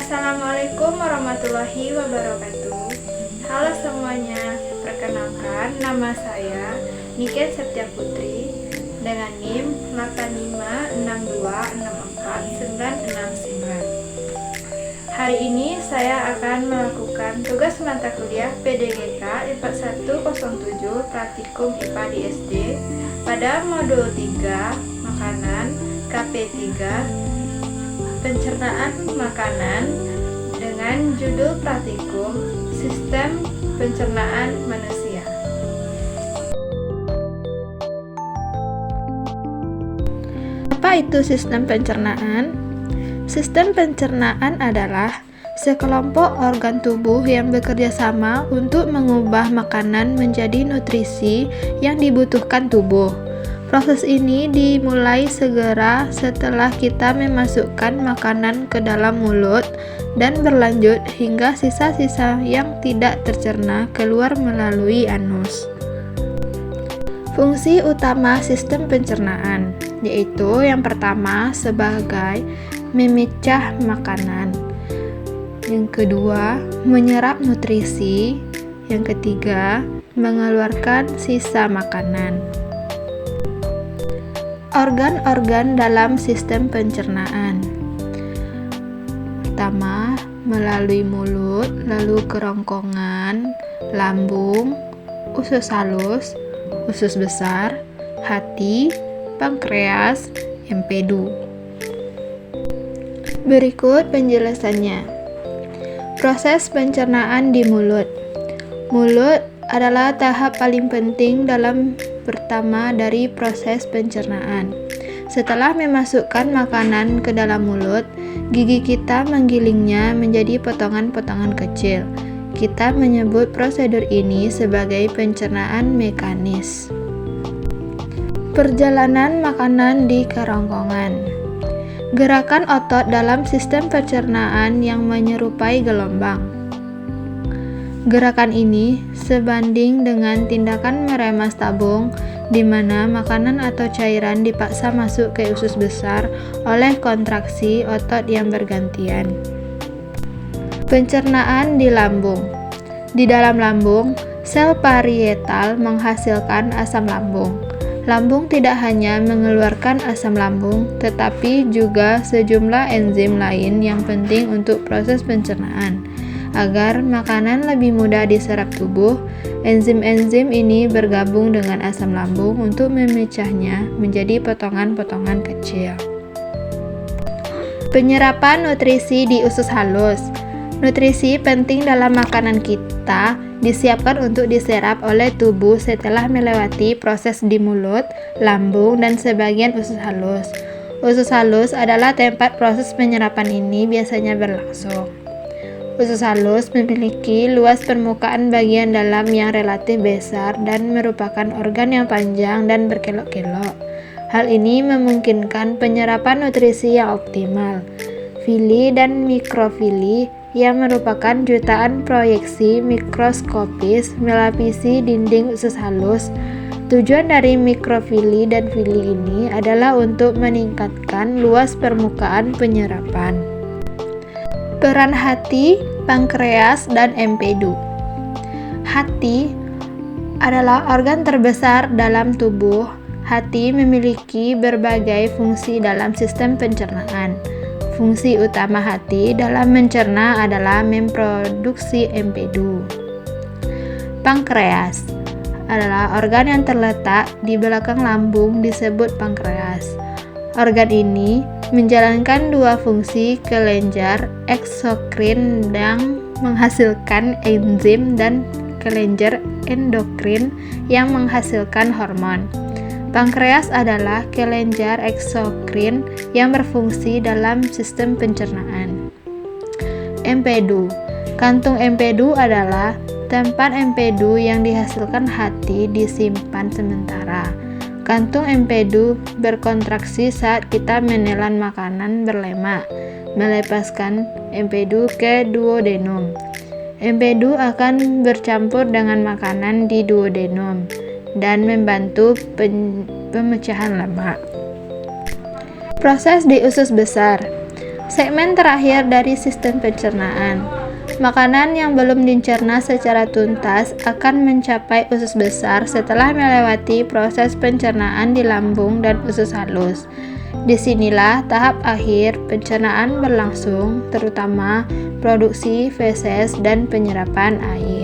Assalamualaikum warahmatullahi wabarakatuh. Halo semuanya, perkenalkan nama saya Niken Septia Putri dengan NIM 856264969. Hari ini saya akan melakukan tugas mata kuliah PDGK IPA 107 Praktikum IPA di SD pada modul 3 Makanan KP3 Pencernaan Makanan dengan judul praktikum Sistem Pencernaan Manusia. Apa itu sistem pencernaan? Sistem pencernaan adalah sekelompok organ tubuh yang bekerja sama untuk mengubah makanan menjadi nutrisi yang dibutuhkan tubuh. Proses ini dimulai segera setelah kita memasukkan makanan ke dalam mulut dan berlanjut hingga sisa-sisa yang tidak tercerna keluar melalui anus. Fungsi utama sistem pencernaan yaitu yang pertama sebagai memecah makanan, yang kedua menyerap nutrisi, yang ketiga mengeluarkan sisa makanan. Organ-organ dalam sistem pencernaan. Pertama, melalui mulut, lalu kerongkongan, lambung, usus halus, usus besar, hati, pankreas, empedu. Berikut penjelasannya. Proses pencernaan di mulut. Mulut adalah tahap paling penting dalam pertama dari proses pencernaan. Setelah memasukkan makanan ke dalam mulut, gigi kita menggilingnya menjadi potongan-potongan kecil. Kita menyebut prosedur ini sebagai pencernaan mekanis. Perjalanan makanan di kerongkongan. Gerakan otot dalam sistem pencernaan yang menyerupai gelombang. Gerakan ini sebanding dengan tindakan meremas tabung, di mana makanan atau cairan dipaksa masuk ke usus besar oleh kontraksi otot yang bergantian. Pencernaan di lambung. Di dalam lambung, sel parietal menghasilkan asam lambung. Lambung tidak hanya mengeluarkan asam lambung, tetapi juga sejumlah enzim lain yang penting untuk proses pencernaan. Agar makanan lebih mudah diserap tubuh, enzim-enzim ini bergabung dengan asam lambung untuk memecahnya menjadi potongan-potongan kecil. Penyerapan nutrisi di usus halus. Nutrisi penting dalam makanan kita disiapkan untuk diserap oleh tubuh setelah melewati proses di mulut, lambung, dan sebagian usus halus. Usus halus adalah tempat proses penyerapan ini biasanya berlangsung. Usus halus memiliki luas permukaan bagian dalam yang relatif besar dan merupakan organ yang panjang dan berkelok-kelok. Hal ini memungkinkan penyerapan nutrisi yang optimal. Vili dan mikrofili yang merupakan jutaan proyeksi mikroskopis melapisi dinding usus halus. Tujuan dari mikrofili dan vili ini adalah untuk meningkatkan luas permukaan penyerapan. Peran hati, pankreas, dan empedu. Hati adalah organ terbesar dalam tubuh. Hati memiliki berbagai fungsi dalam sistem pencernaan. Fungsi utama hati dalam mencerna adalah memproduksi empedu. Pankreas adalah organ yang terletak di belakang lambung disebut pankreas. Organ ini menjalankan dua fungsi kelenjar eksokrin yang menghasilkan enzim dan kelenjar endokrin yang menghasilkan hormon. Pankreas adalah kelenjar eksokrin yang berfungsi dalam sistem pencernaan. Empedu. Kantung empedu adalah tempat empedu yang dihasilkan hati disimpan sementara. Kantung empedu berkontraksi saat kita menelan makanan berlemak, melepaskan empedu ke duodenum. Empedu akan bercampur dengan makanan di duodenum dan membantu pemecahan lemak. Proses di usus besar. Segmen terakhir dari sistem pencernaan. Makanan yang belum dicerna secara tuntas akan mencapai usus besar setelah melewati proses pencernaan di lambung dan usus halus. Disinilah tahap akhir pencernaan berlangsung, terutama produksi feses dan penyerapan air.